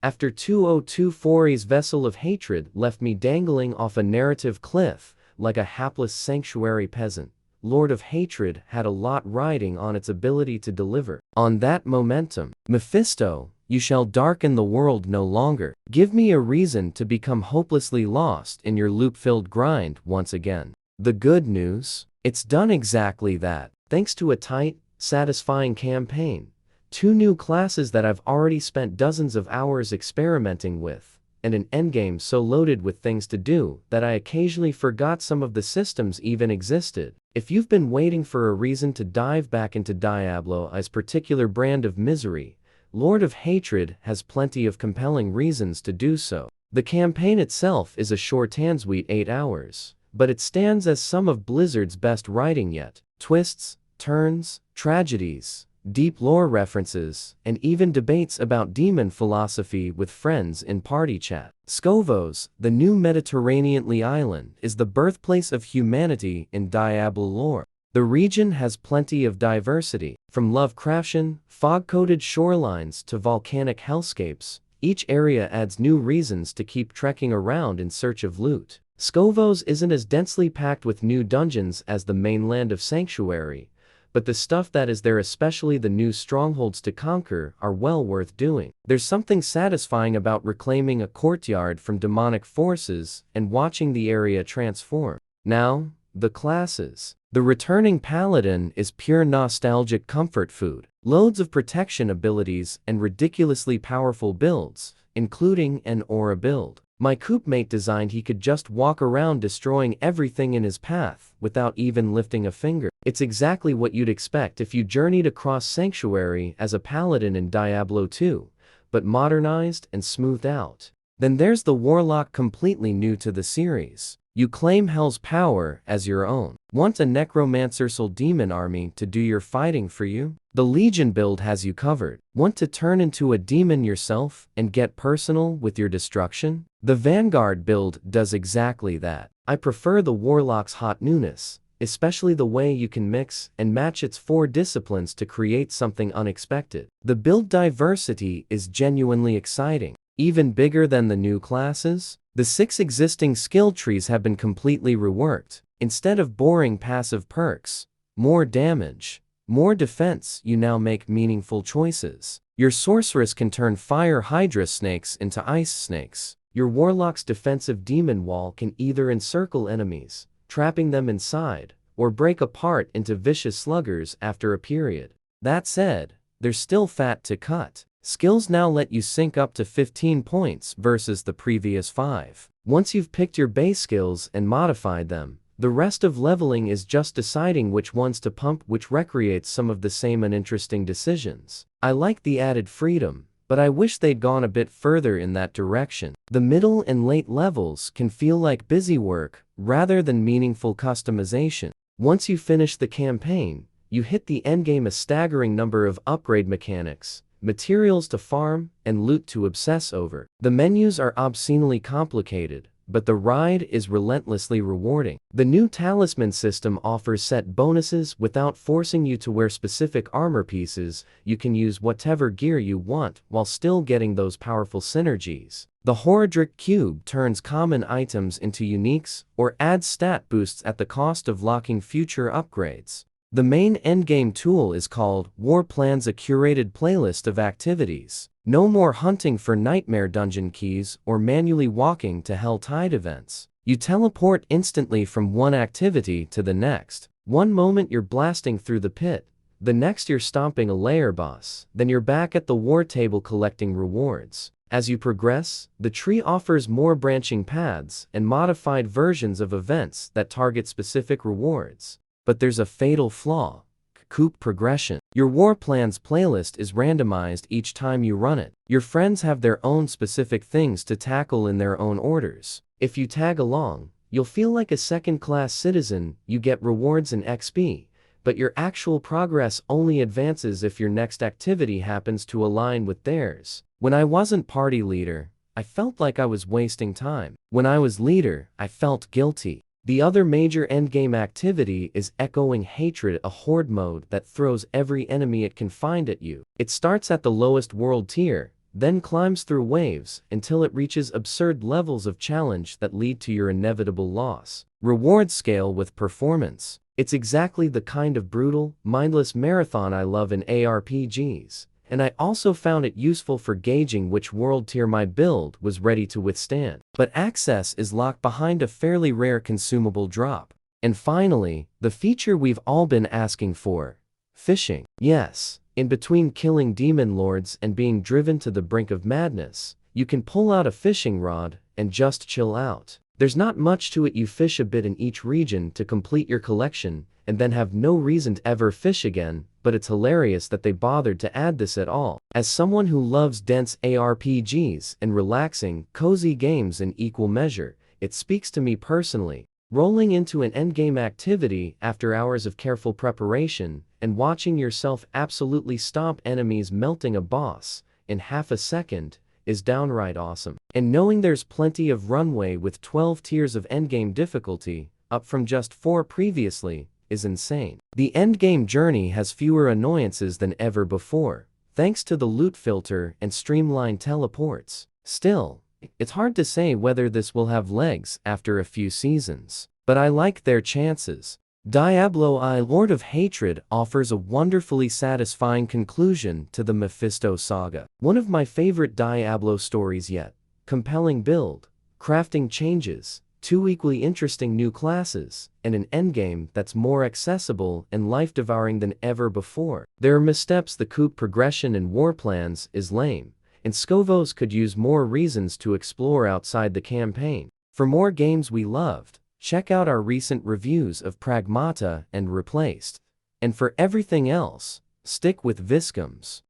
After 2024's Vessel of Hatred left me dangling off a narrative cliff, like a hapless sanctuary peasant, Lord of Hatred had a lot riding on its ability to deliver. On that momentum, Mephisto, you shall darken the world no longer. Give me a reason to become hopelessly lost in your loop-filled grind once again. The good news? It's done exactly that. Thanks to a tight, satisfying campaign, 2 new classes that I've already spent dozens of hours experimenting with, and an endgame so loaded with things to do that I occasionally forgot some of the systems even existed. If you've been waiting for a reason to dive back into Diablo's particular brand of misery, Lord of Hatred has plenty of compelling reasons to do so. The campaign itself is a short and sweet 8 hours, but it stands as some of Blizzard's best writing yet. Twists, turns, tragedies, deep lore references, and even debates about demon philosophy with friends in party chat. Skovos, the new Mediterranean island, is the birthplace of humanity in Diablo lore. The region has plenty of diversity, from Lovecraftian, fog-coated shorelines to volcanic hellscapes. Each area adds new reasons to keep trekking around in search of loot. Skovos isn't as densely packed with new dungeons as the mainland of Sanctuary, but the stuff that is there, especially the new strongholds to conquer, are well worth doing. There's something satisfying about reclaiming a courtyard from demonic forces and watching the area transform. Now, the classes. The returning paladin is pure nostalgic comfort food. Loads of protection abilities and ridiculously powerful builds, including an aura build. My coopmate designed he could just walk around destroying everything in his path without even lifting a finger. It's exactly what you'd expect if you journeyed across Sanctuary as a paladin in Diablo 2, but modernized and smoothed out. Then there's the warlock, completely new to the series. You claim Hell's power as your own. Want a necromancer-soul demon army to do your fighting for you? The Legion build has you covered. Want to turn into a demon yourself and get personal with your destruction? The Vanguard build does exactly that. I prefer the Warlock's hot newness, especially the way you can mix and match its 4 disciplines to create something unexpected. The build diversity is genuinely exciting. Even bigger than the new classes, the 6 existing skill trees have been completely reworked. Instead of boring passive perks, more damage, more defense, you now make meaningful choices. Your sorceress can turn fire hydra snakes into ice snakes. Your warlock's defensive demon wall can either encircle enemies, trapping them inside, or break apart into vicious sluggers after a period. That said, there's still fat to cut. Skills now let you sync up to 15 points versus the previous 5. Once you've picked your base skills and modified them, the rest of leveling is just deciding which ones to pump, which recreates some of the same uninteresting decisions. I like the added freedom, but I wish they'd gone a bit further in that direction. The middle and late levels can feel like busy work rather than meaningful customization. Once you finish the campaign, you hit the endgame, a staggering number of upgrade mechanics, materials to farm, and loot to obsess over. The menus are obscenely complicated, but the ride is relentlessly rewarding. The new talisman system offers set bonuses without forcing you to wear specific armor pieces. You can use whatever gear you want while still getting those powerful synergies. The Horadric Cube turns common items into uniques or adds stat boosts at the cost of locking future upgrades. The main endgame tool is called War Plans, a curated playlist of activities. No more hunting for nightmare dungeon keys or manually walking to Hell Tide events. You teleport instantly from one activity to the next. One moment you're blasting through the pit, the next you're stomping a lair boss, then you're back at the war table collecting rewards. As you progress, the tree offers more branching paths and modified versions of events that target specific rewards. But there's a fatal flaw: coop progression. Your War Plans playlist is randomized each time you run it. Your friends have their own specific things to tackle in their own orders. If you tag along, you'll feel like a second-class citizen. You get rewards and XP, but your actual progress only advances if your next activity happens to align with theirs. When I wasn't party leader, I felt like I was wasting time. When I was leader, I felt guilty. The other major endgame activity is Echoing Hatred, a horde mode that throws every enemy it can find at you. It starts at the lowest world tier, then climbs through waves until it reaches absurd levels of challenge that lead to your inevitable loss. Reward scale with performance. It's exactly the kind of brutal, mindless marathon I love in ARPGs, and I also found it useful for gauging which world tier my build was ready to withstand. But access is locked behind a fairly rare consumable drop. And finally, the feature we've all been asking for: fishing. Yes, in between killing demon lords and being driven to the brink of madness, you can pull out a fishing rod and just chill out. There's not much to it. You fish a bit in each region to complete your collection, and then have no reason to ever fish again, but it's hilarious that they bothered to add this at all. As someone who loves dense ARPGs and relaxing, cozy games in equal measure, it speaks to me personally. Rolling into an endgame activity after hours of careful preparation, and watching yourself absolutely stomp enemies, melting a boss in half a second, is downright awesome. And knowing there's plenty of runway with 12 tiers of endgame difficulty, up from just 4 previously, is insane. The endgame journey has fewer annoyances than ever before, thanks to the loot filter and streamlined teleports. Still, it's hard to say whether this will have legs after a few seasons, but I like their chances. Diablo I Lord of Hatred offers a wonderfully satisfying conclusion to the Mephisto saga. One of my favorite Diablo stories yet. Compelling build, crafting changes, 2 equally interesting new classes, and an endgame that's more accessible and life-devouring than ever before. There are missteps. The coup progression and war plans is lame, and Scovos could use more reasons to explore outside the campaign. For more games we loved, check out our recent reviews of Pragmata and Replaced. And for everything else, stick with Visgams.